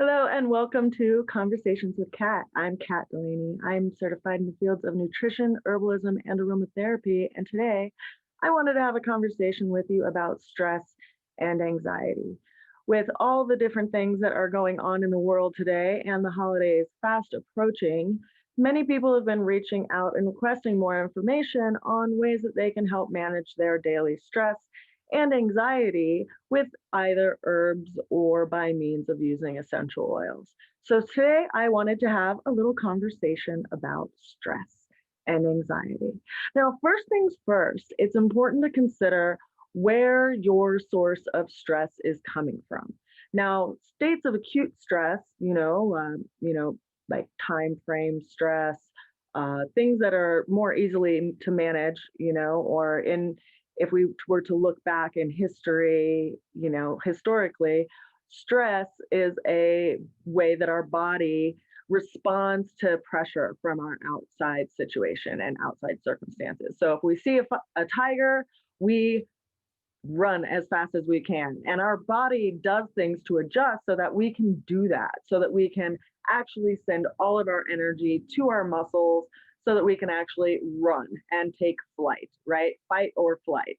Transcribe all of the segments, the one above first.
Hello and welcome to Conversations with Kat. I'm Kat Delaney. I'm certified in the fields of nutrition, herbalism, and aromatherapy. And today I wanted to have a conversation with you about stress and anxiety. With all the different things that are going on in the world today and the holidays fast approaching, many people have been reaching out and requesting more information on ways that they can help manage their daily stress and anxiety with either herbs or by means of using essential oils. So today I wanted to have a little conversation about stress and anxiety. Now, first things first, it's important to consider where your source of stress is coming from. Now, states of acute stress, like time frame stress, things that are more easily to manage, or in if we were to look back in history, historically, stress is a way that our body responds to pressure from our outside situation and outside circumstances. So if we see a tiger, we run as fast as we can. And our body does things to adjust so that we can do that, so that we can actually send all of our energy to our muscles so that we can actually run and take flight, right? Fight or flight.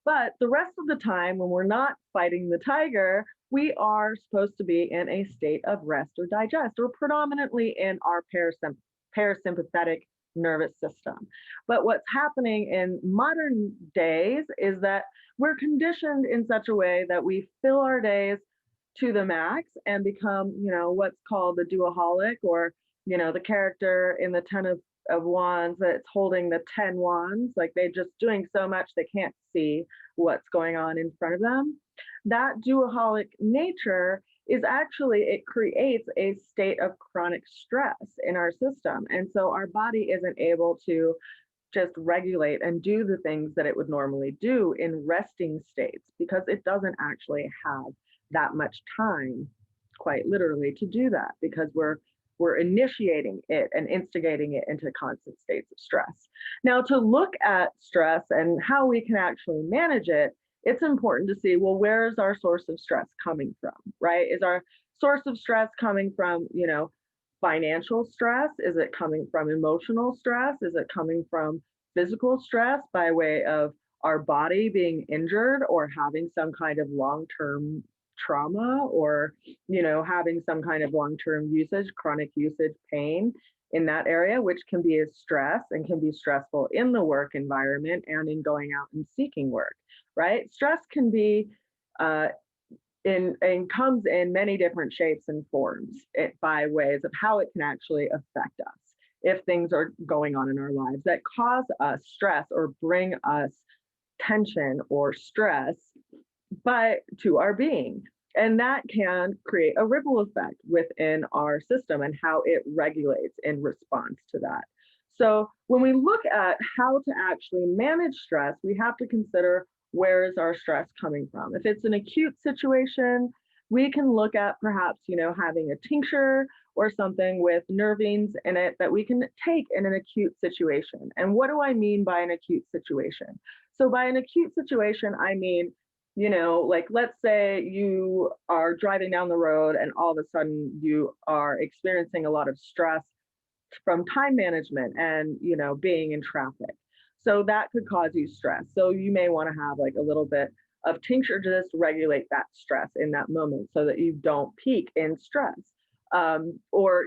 But the rest of the time, when we're not fighting the tiger, we are supposed to be in a state of rest or digest, or predominantly in our parasympathetic nervous system. But what's happening in modern days is that we're conditioned in such a way that we fill our days to the max and become, what's called the duoholic, or, the character in the of Wands that's holding the 10 wands, like they're just doing so much they can't see what's going on in front of them. That duoholic nature is actually, it creates a state of chronic stress in our system. And so our body isn't able to just regulate and do the things that it would normally do in resting states because it doesn't actually have that much time, quite literally, to do that because we're initiating it and instigating it into constant states of stress. Now, to look at stress and how we can actually manage it, it's important to see, well, where is our source of stress coming from, right? Is our source of stress coming from, financial stress? Is it coming from emotional stress? Is it coming from physical stress by way of our body being injured or having some kind of long-term trauma, or having some kind of long-term usage, chronic usage pain in that area, which can be a stress and can be stressful in the work environment and in going out and seeking work, right? Stress can be and comes in many different shapes and forms by ways of how it can actually affect us if things are going on in our lives that cause us stress or bring us tension or stress but to our being. And that can create a ripple effect within our system and how it regulates in response to that. So when we look at how to actually manage stress, we have to consider, where is our stress coming from? If it's an acute situation, we can look at perhaps, having a tincture or something with nervines in it that we can take in an acute situation. And what do I mean by an acute situation? So by an acute situation, I mean, like let's say you are driving down the road and all of a sudden you are experiencing a lot of stress from time management and, being in traffic. So that could cause you stress. So you may want to have like a little bit of tincture to just regulate that stress in that moment so that you don't peak in stress. Or,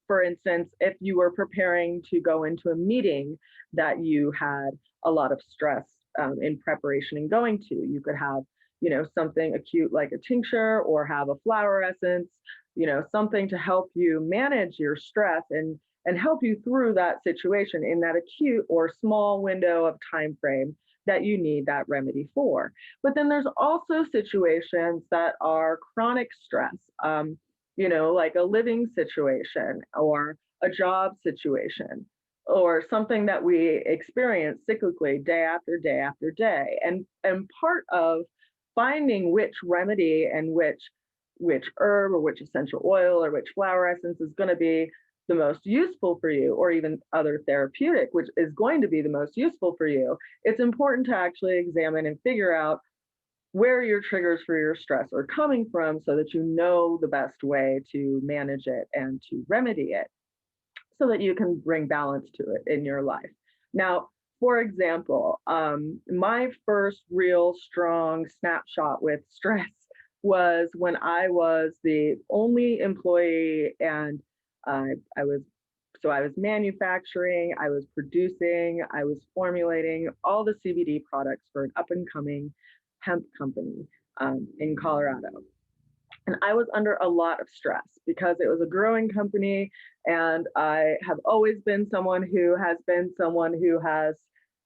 for instance, if you were preparing to go into a meeting that you had a lot of stress in preparation and going to, you could have, something acute like a tincture, or have a flower essence, something to help you manage your stress and help you through that situation in that acute or small window of time frame that you need that remedy for. But then there's also situations that are chronic stress, like a living situation or a job situation, or something that we experience cyclically day after day after day. And part of finding which remedy and which herb or which essential oil or which flower essence is going to be the most useful for you, or even other therapeutic, which is going to be the most useful for you, it's important to actually examine and figure out where your triggers for your stress are coming from so that you know the best way to manage it and to remedy it so that you can bring balance to it in your life. Now, for example, my first real strong snapshot with stress was when I was the only employee and I was I was manufacturing, I was producing, I was formulating all the CBD products for an up and coming hemp company in Colorado. And I was under a lot of stress because it was a growing company. And I have always been someone who has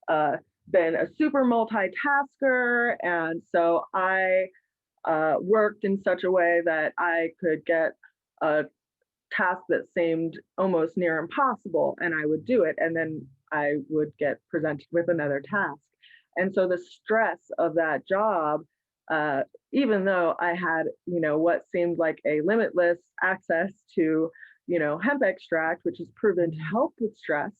uh, been a super multitasker. And so I worked in such a way that I could get a task that seemed almost near impossible and I would do it. And then I would get presented with another task. And so the stress of that job, uh, even though I had, what seemed like a limitless access to, hemp extract, which is proven to help with stress,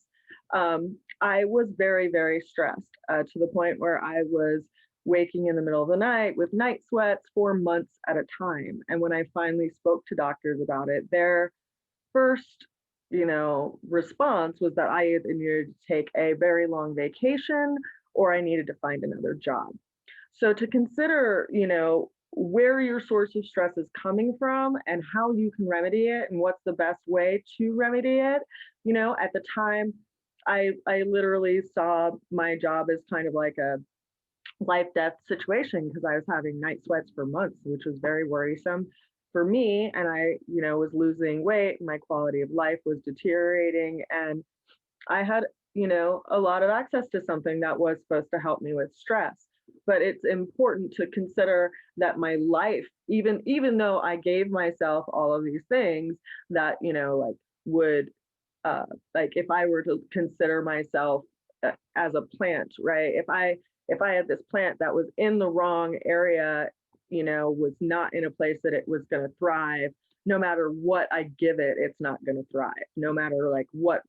I was very, very stressed to the point where I was waking in the middle of the night with night sweats for months at a time. And when I finally spoke to doctors about it, their first, response was that I either needed to take a very long vacation or I needed to find another job. So to consider, where your source of stress is coming from and how you can remedy it and what's the best way to remedy it. At the time, I literally saw my job as kind of like a life death situation because I was having night sweats for months, which was very worrisome for me. And I, was losing weight, my quality of life was deteriorating. And I had, a lot of access to something that was supposed to help me with stress. But it's important to consider that my life, even though I gave myself all of these things that, like would uh, like if I were to consider myself as a plant, right? If I had this plant that was in the wrong area, was not in a place that it was going to thrive, no matter what I give it, it's not going to thrive. No matter like what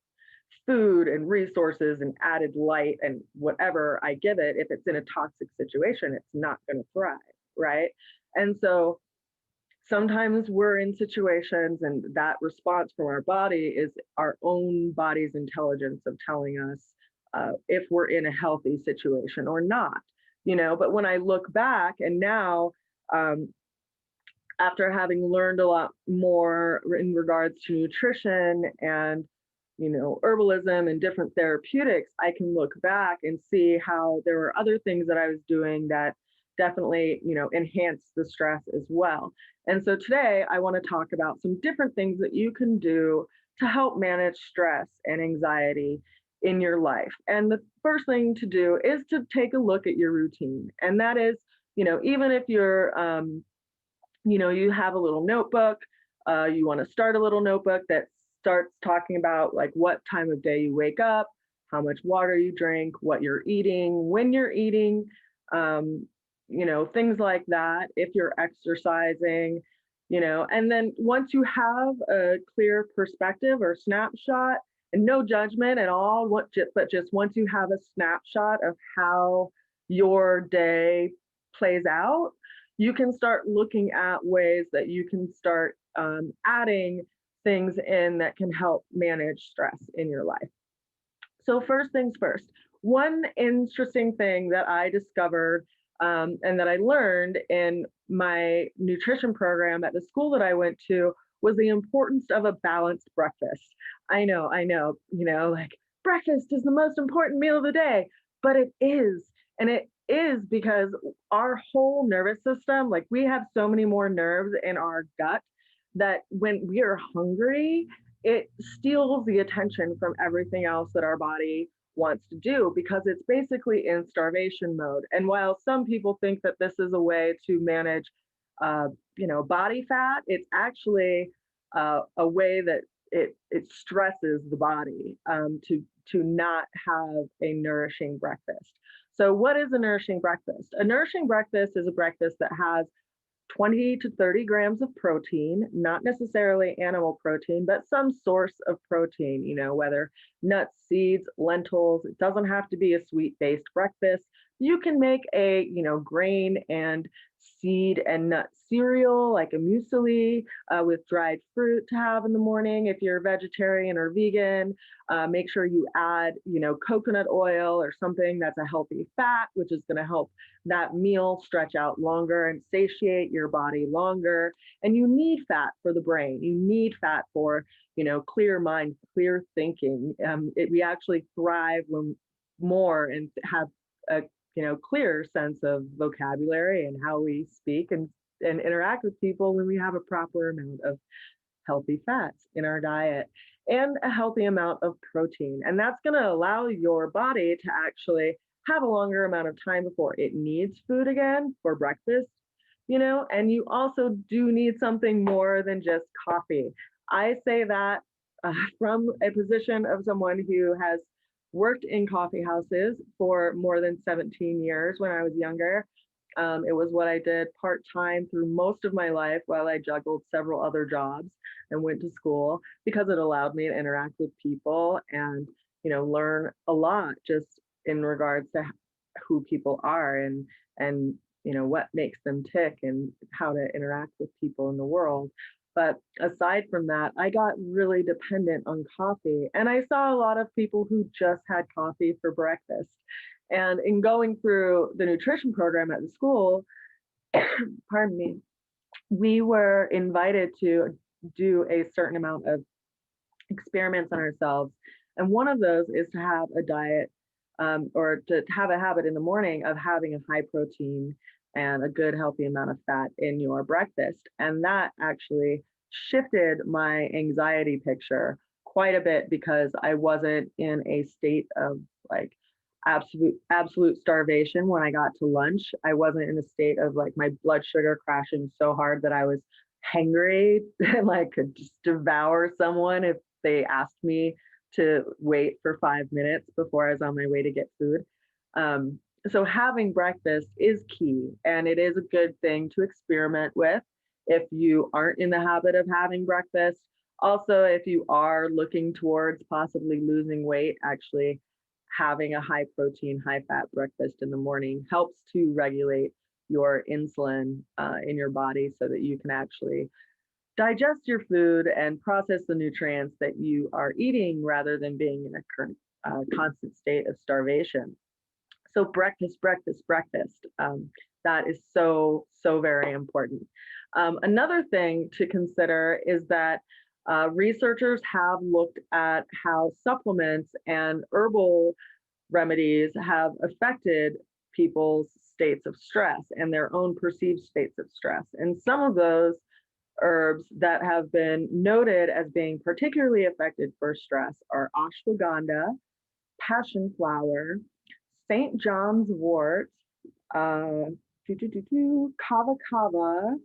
food and resources and added light and whatever I give it, if it's in a toxic situation, it's not going to thrive, right? And so sometimes we're in situations and that response from our body is our own body's intelligence of telling us if we're in a healthy situation or not, but when I look back and now, um, after having learned a lot more in regards to nutrition and herbalism and different therapeutics, I can look back and see how there were other things that I was doing that definitely enhanced the stress as well. And so today I want to talk about some different things that you can do to help manage stress and anxiety in your life. And the first thing to do is to take a look at your routine, and that is, even if you're you have a little notebook, you want to start a little notebook that starts talking about like what time of day you wake up, how much water you drink, what you're eating, when you're eating, um, things like that, if you're exercising, and then once you have a clear perspective or snapshot, and no judgment at all, but just once you have a snapshot of how your day plays out, you can start looking at ways that you can start adding things in that can help manage stress in your life. So first things first, one interesting thing that I discovered and that I learned in my nutrition program at the school that I went to was the importance of a balanced breakfast. I know, like breakfast is the most important meal of the day, but it is. And it is because our whole nervous system, like we have so many more nerves in our gut that when we are hungry, it steals the attention from everything else that our body wants to do because it's basically in starvation mode. And while some people think that this is a way to manage, uh, body fat, it's actually a way that it stresses the body to not have a nourishing breakfast. So, what is a nourishing breakfast? A nourishing breakfast is a breakfast that has 20 to 30 grams of protein, not necessarily animal protein, but some source of protein, whether nuts, seeds, lentils. It doesn't have to be a sweet based breakfast, you can make a, grain and seed and nut cereal, like a muesli, with dried fruit to have in the morning. If you're vegetarian or vegan, make sure you add, coconut oil or something that's a healthy fat, which is going to help that meal stretch out longer and satiate your body longer. And you need fat for the brain. You need fat for, clear mind, clear thinking. We actually thrive when more and have a, clear sense of vocabulary and how we speak and interact with people when we have a proper amount of healthy fats in our diet and a healthy amount of protein. And that's going to allow your body to actually have a longer amount of time before it needs food again for breakfast, and you also do need something more than just coffee. I say that from a position of someone who has worked in coffee houses for more than 17 years when I was younger. It was what I did part-time through most of my life while I juggled several other jobs and went to school because it allowed me to interact with people and, learn a lot just in regards to who people are and what makes them tick and how to interact with people in the world. But aside from that, I got really dependent on coffee. And I saw a lot of people who just had coffee for breakfast. And in going through the nutrition program at the school, pardon me, we were invited to do a certain amount of experiments on ourselves. And one of those is to have a diet or to have a habit in the morning of having a high protein and a good healthy amount of fat in your breakfast. And that actually shifted my anxiety picture quite a bit because I wasn't in a state of like absolute starvation when I got to lunch. I wasn't in a state of like my blood sugar crashing so hard that I was hangry and like could just devour someone if they asked me to wait for 5 minutes before I was on my way to get food. So having breakfast is key, and it is a good thing to experiment with if you aren't in the habit of having breakfast. Also, if you are looking towards possibly losing weight, actually having a high protein, high fat breakfast in the morning helps to regulate your insulin in your body so that you can actually digest your food and process the nutrients that you are eating rather than being in a current constant state of starvation. So breakfast, breakfast, breakfast. That is so very important. Another thing to consider is that researchers have looked at how supplements and herbal remedies have affected people's states of stress and their own perceived states of stress. And some of those herbs that have been noted as being particularly affected for stress are ashwagandha, passion flower, St. John's wort, uh, kava kava,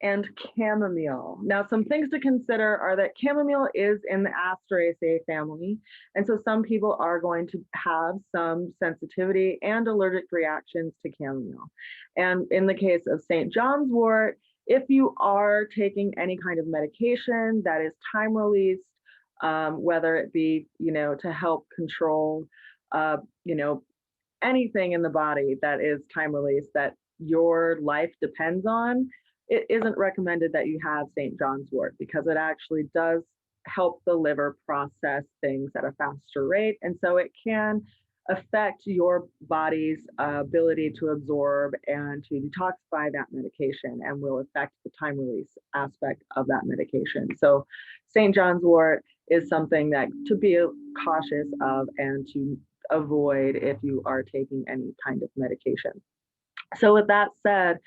and chamomile. Now, some things to consider are that chamomile is in the Asteraceae family, and so some people are going to have some sensitivity and allergic reactions to chamomile. And in the case of St. John's wort, if you are taking any kind of medication that is time released, whether it be, to help control, anything in the body that is time release that your life depends on, it isn't recommended that you have St. John's wort because it actually does help the liver process things at a faster rate. And so it can affect your body's ability to absorb and to detoxify that medication and will affect the time release aspect of that medication. So St. John's wort is something that to be cautious of and to avoid if you are taking any kind of medication. So with that said,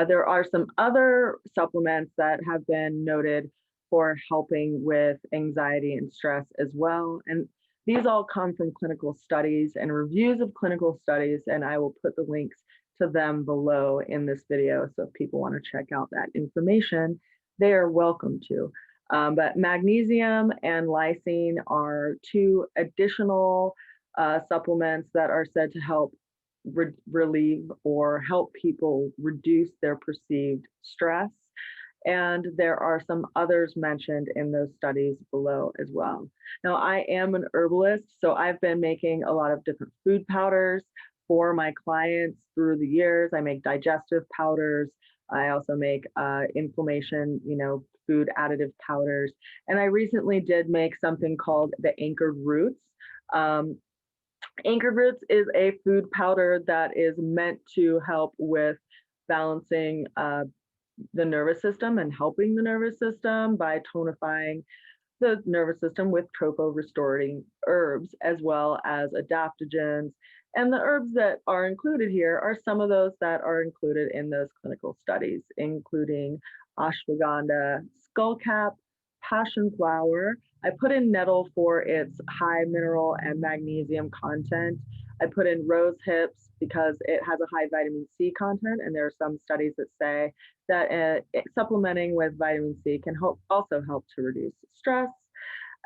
there are some other supplements that have been noted for helping with anxiety and stress as well. And these all come from clinical studies and reviews of clinical studies, and I will put the links to them below in this video. So if people want to check out that information, they are welcome to. But magnesium and lysine are two additional supplements that are said to help relieve or help people reduce their perceived stress. And there are some others mentioned in those studies below as well. Now, I am an herbalist, so I've been making a lot of different food powders for my clients through the years. I make digestive powders. I also make inflammation, food additive powders. And I recently did make something called the Anchored Roots. Um, Anchored Roots is a food powder that is meant to help with balancing the nervous system and helping the nervous system by tonifying the nervous system with tropo-restoring herbs as well as adaptogens. And the herbs that are included here are some of those that are included in those clinical studies, including ashwagandha, skullcap, passion flower. I put in nettle for its high mineral and magnesium content. I put in rose hips because it has a high vitamin C content, and there are some studies that say that supplementing with vitamin C can also help to reduce stress.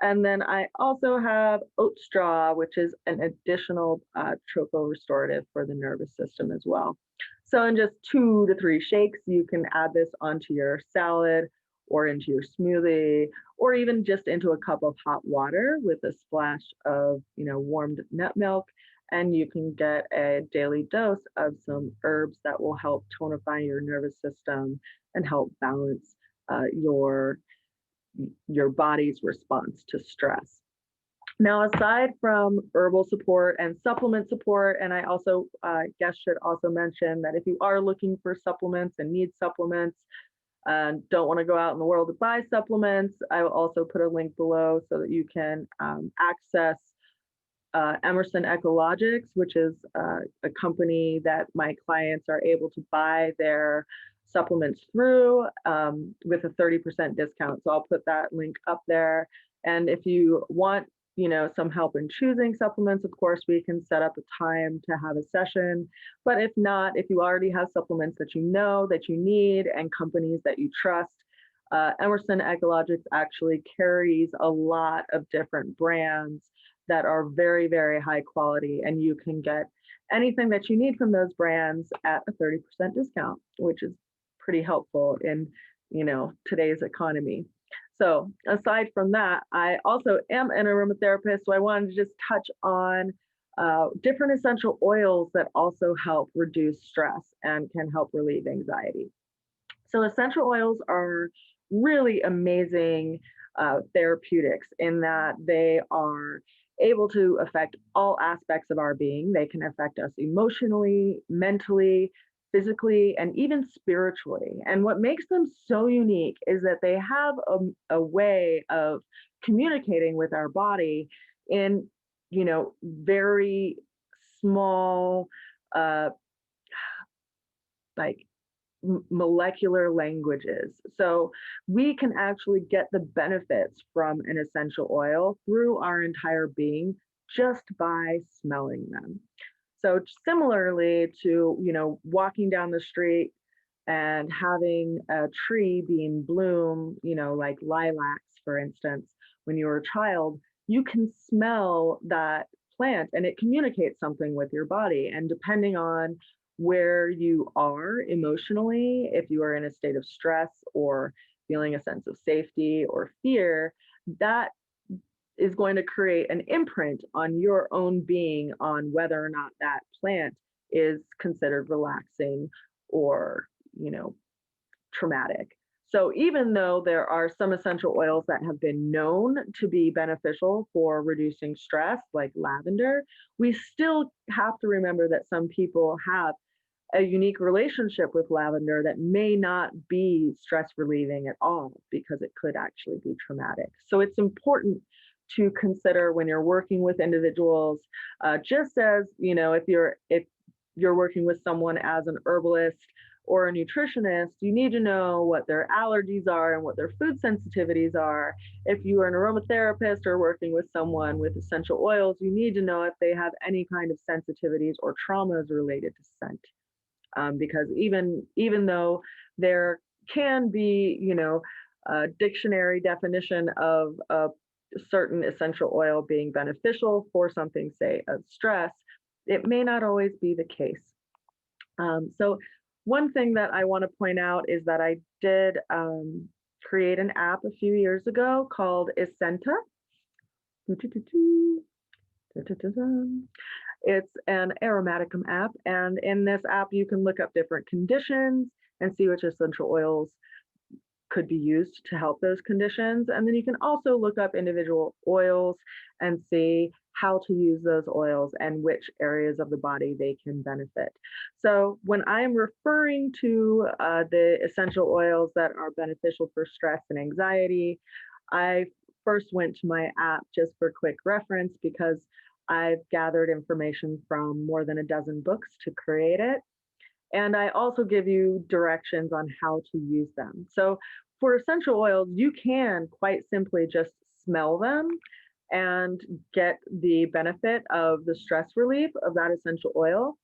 And then I also have oat straw, which is an additional tropo-restorative for the nervous system as well. So in just 2 to 3 shakes, you can add this onto your salad or into your smoothie, or even just into a cup of hot water with a splash of, warmed nut milk. And you can get a daily dose of some herbs that will help tonify your nervous system and help balance your body's response to stress. Now, aside from herbal support and supplement support, and I also guess should also mention that if you are looking for supplements and need supplements and don't want to go out in the world to buy supplements, I will also put a link below so that you can access Emerson Ecologics, which is a company that my clients are able to buy their supplements through with a 30% discount. So I'll put that link up there. And if you want, some help in choosing supplements, of course, we can set up a time to have a session. But if not, if you already have supplements that you know that you need and companies that you trust, Emerson Ecologics actually carries a lot of different brands that are very, very high quality, and you can get anything that you need from those brands at a 30% discount, which is pretty helpful in, today's economy. So aside from that, I also am an aromatherapist, so I wanted to just touch on different essential oils that also help reduce stress and can help relieve anxiety. So essential oils are really amazing therapeutics in that they are able to affect all aspects of our being. They can affect us emotionally, mentally, physically, and even spiritually. And what makes them so unique is that they have a way of communicating with our body in, very small, like molecular languages. So we can actually get the benefits from an essential oil through our entire being just by smelling them. So similarly to, walking down the street and having a tree be in bloom, like lilacs, for instance, when you were a child, you can smell that plant and it communicates something with your body. And depending on where you are emotionally, if you are in a state of stress or feeling a sense of safety or fear, that is going to create an imprint on your own being on whether or not that plant is considered relaxing or, traumatic. So even though there are some essential oils that have been known to be beneficial for reducing stress, like lavender, we still have to remember that some people have a unique relationship with lavender that may not be stress relieving at all because it could actually be traumatic. So it's important to consider when you're working with individuals, just as, if you're working with someone as an herbalist or a nutritionist, you need to know what their allergies are and what their food sensitivities are. If you are an aromatherapist or working with someone with essential oils, you need to know if they have any kind of sensitivities or traumas related to scent. Because even though there can be, a dictionary definition of a certain essential oil being beneficial for something, say, of stress, it may not always be the case. So one thing that I want to point out is that I did create an app a few years ago called Esenta. It's an Aromaticum app, and in this app, you can look up different conditions and see which essential oils could be used to help those conditions. And then you can also look up individual oils and see how to use those oils and which areas of the body they can benefit. So when I'm referring to the essential oils that are beneficial for stress and anxiety, I first went to my app just for quick reference because I've gathered information from more than a dozen books to create it. And I also give you directions on how to use them. So for essential oils, you can quite simply just smell them and get the benefit of the stress relief of that essential oil.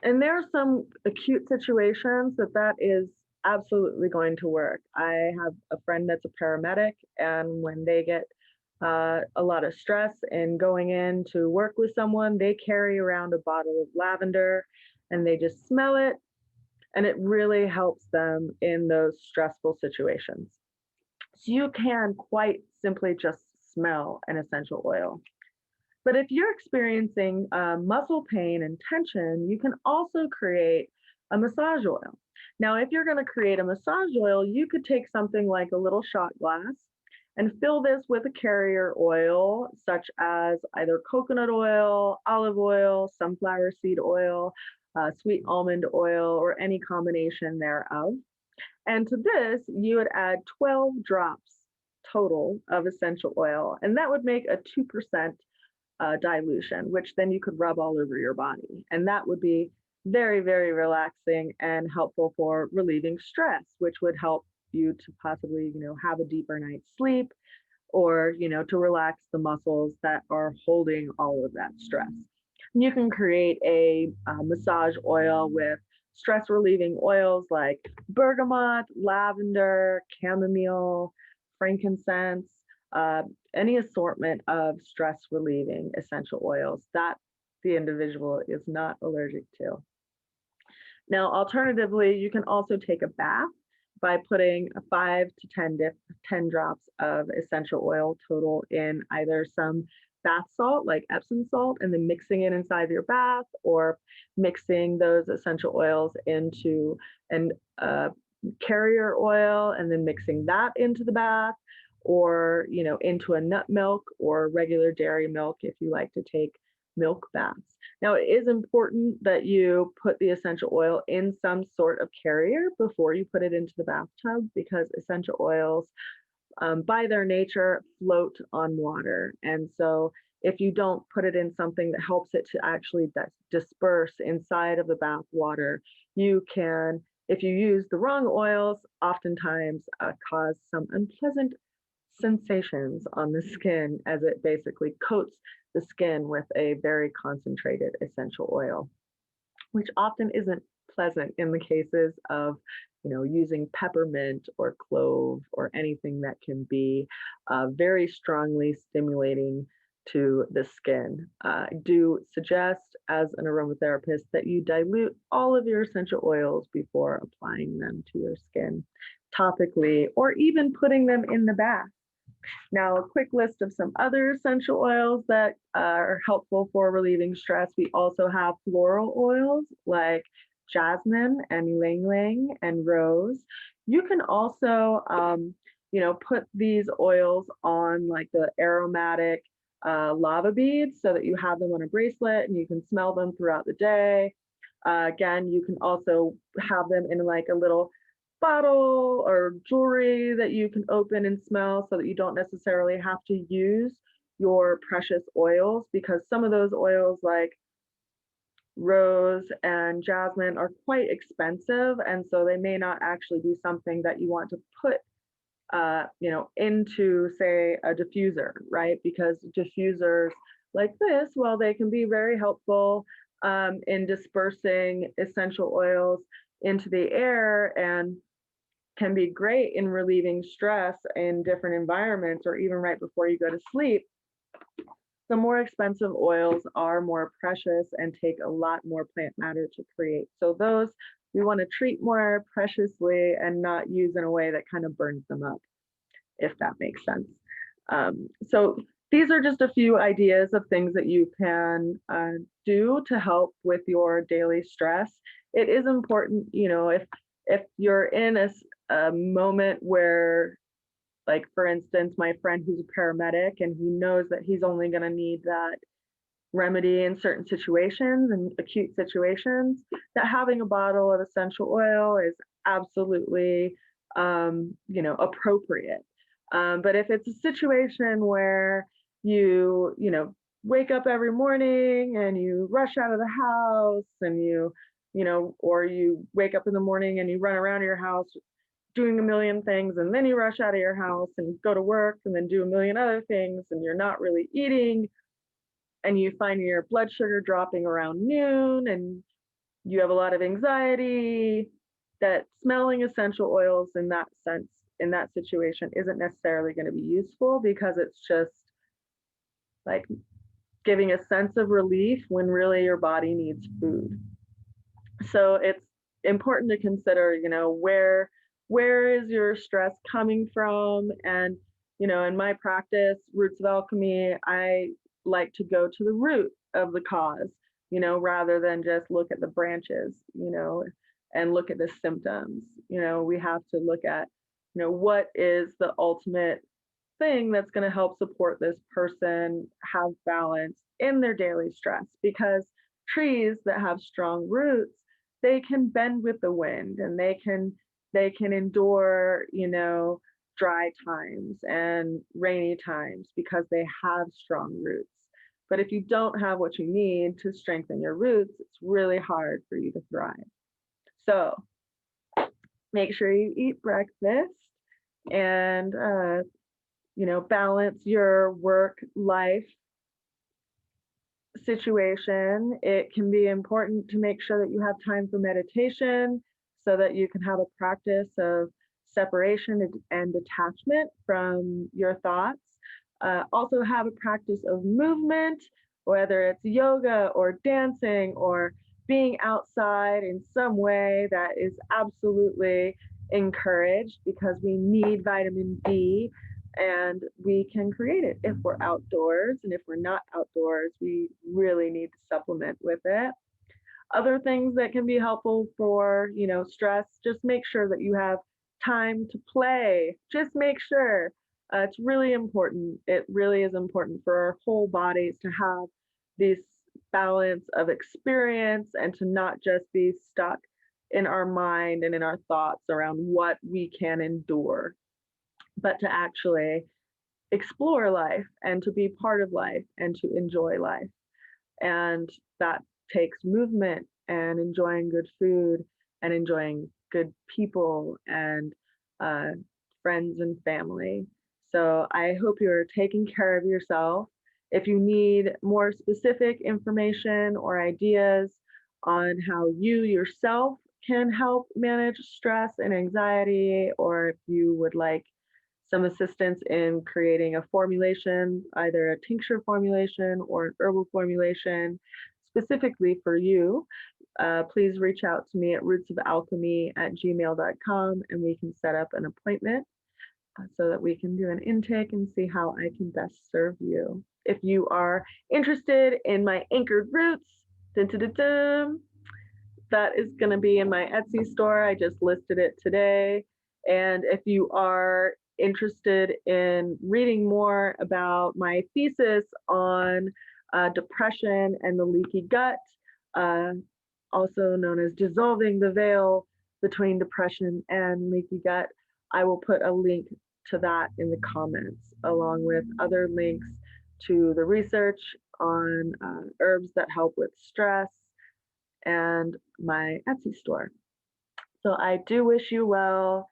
And there are some acute situations that is absolutely going to work. I have a friend that's a paramedic, and when they get a lot of stress in going in to work with someone, they carry around a bottle of lavender and they just smell it, and it really helps them in those stressful situations. So you can quite simply just smell an essential oil. But if you're experiencing muscle pain and tension, you can also create a massage oil. Now, if you're going to create a massage oil, you could take something like a little shot glass and fill this with a carrier oil, such as either coconut oil, olive oil, sunflower seed oil, sweet almond oil, or any combination thereof. And to this, you would add 12 drops total of essential oil, and that would make a 2% dilution, which then you could rub all over your body. And that would be very, very relaxing and helpful for relieving stress, which would help you to possibly, have a deeper night's sleep, or, to relax the muscles that are holding all of that stress. And you can create a massage oil with stress relieving oils like bergamot, lavender, chamomile, frankincense, any assortment of stress relieving essential oils that the individual is not allergic to. Now, alternatively, you can also take a bath by putting 5 to 10 drops of essential oil total in either some bath salt like Epsom salt and then mixing it inside of your bath, or mixing those essential oils into an carrier oil and then mixing that into the bath, or into a nut milk or regular dairy milk if you like to take milk baths. Now, it is important that you put the essential oil in some sort of carrier before you put it into the bathtub, because essential oils, by their nature, float on water. And so if you don't put it in something that helps it to actually disperse inside of the bath water, you can, if you use the wrong oils, oftentimes cause some unpleasant sensations on the skin, as it basically coats the skin with a very concentrated essential oil, which often isn't pleasant in the cases of using peppermint or clove or anything that can be very strongly stimulating to the skin. I do suggest, as an aromatherapist, that you dilute all of your essential oils before applying them to your skin topically, or even putting them in the bath. Now, a quick list of some other essential oils that are helpful for relieving stress. We also have floral oils like jasmine and ylang ylang and rose. You can also, put these oils on like the aromatic lava beads, so that you have them on a bracelet and you can smell them throughout the day. Again, you can also have them in like a little bottle or jewelry that you can open and smell, so that you don't necessarily have to use your precious oils, because some of those oils like rose and jasmine are quite expensive, and so they may not actually be something that you want to put into, say, a diffuser, right? Because diffusers like this, while they can be very helpful in dispersing essential oils into the air and can be great in relieving stress in different environments or even right before you go to sleep, the more expensive oils are more precious and take a lot more plant matter to create. So those we want to treat more preciously and not use in a way that kind of burns them up, if that makes sense. So these are just a few ideas of things that you can do to help with your daily stress. It is important, if you're in a moment where, like, for instance, my friend who's a paramedic and he knows that he's only going to need that remedy in certain situations and acute situations, that having a bottle of essential oil is absolutely, appropriate. But if it's a situation where wake up every morning and you rush out of the house and or you wake up in the morning and you run around your house doing a million things, and then you rush out of your house and go to work and then do a million other things, and you're not really eating, and you find your blood sugar dropping around noon, and you have a lot of anxiety, that smelling essential oils in that sense, in that situation, isn't necessarily going to be useful, because it's just like giving a sense of relief when really your body needs food. So it's important to consider, where is your stress coming from? And, in my practice, Roots of Alchemy, I like to go to the root of the cause, rather than just look at the branches, and look at the symptoms. We have to look at, what is the ultimate thing that's going to help support this person have balance in their daily stress, because trees that have strong roots, they can bend with the wind, and they can endure, dry times and rainy times, because they have strong roots. But if you don't have what you need to strengthen your roots, it's really hard for you to thrive. So make sure you eat breakfast and balance your work life situation. It can be important to make sure that you have time for meditation, so that you can have a practice of separation and detachment from your thoughts. Also have a practice of movement, whether it's yoga or dancing or being outside in some way. That is absolutely encouraged, because we need vitamin D, and we can create it if we're outdoors. And if we're not outdoors, we really need to supplement with it. Other things that can be helpful for, stress, just make sure that you have time to play. Just make sure. It's really important. It really is important for our whole bodies to have this balance of experience, and to not just be stuck in our mind and in our thoughts around what we can endure, but to actually explore life and to be part of life and to enjoy life. And that takes movement and enjoying good food and enjoying good people and friends and family. So I hope you're taking care of yourself. If you need more specific information or ideas on how you yourself can help manage stress and anxiety, or if you would like some assistance in creating a formulation, either a tincture formulation or an herbal formulation specifically for you, please reach out to me at rootsofalchemy@gmail.com, and we can set up an appointment so that we can do an intake and see how I can best serve you. If you are interested in my anchored roots, dun, dun, dun, dun, that is going to be in my Etsy store. I just listed it today. And if you are interested in reading more about my thesis on depression and the leaky gut, also known as dissolving the veil between depression and leaky gut, I will put a link to that in the comments, along with other links to the research on herbs that help with stress and my Etsy store. So I do wish you well.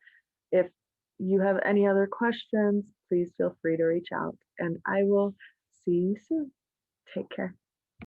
If you have any other questions, please feel free to reach out, and I will see you soon. Take care.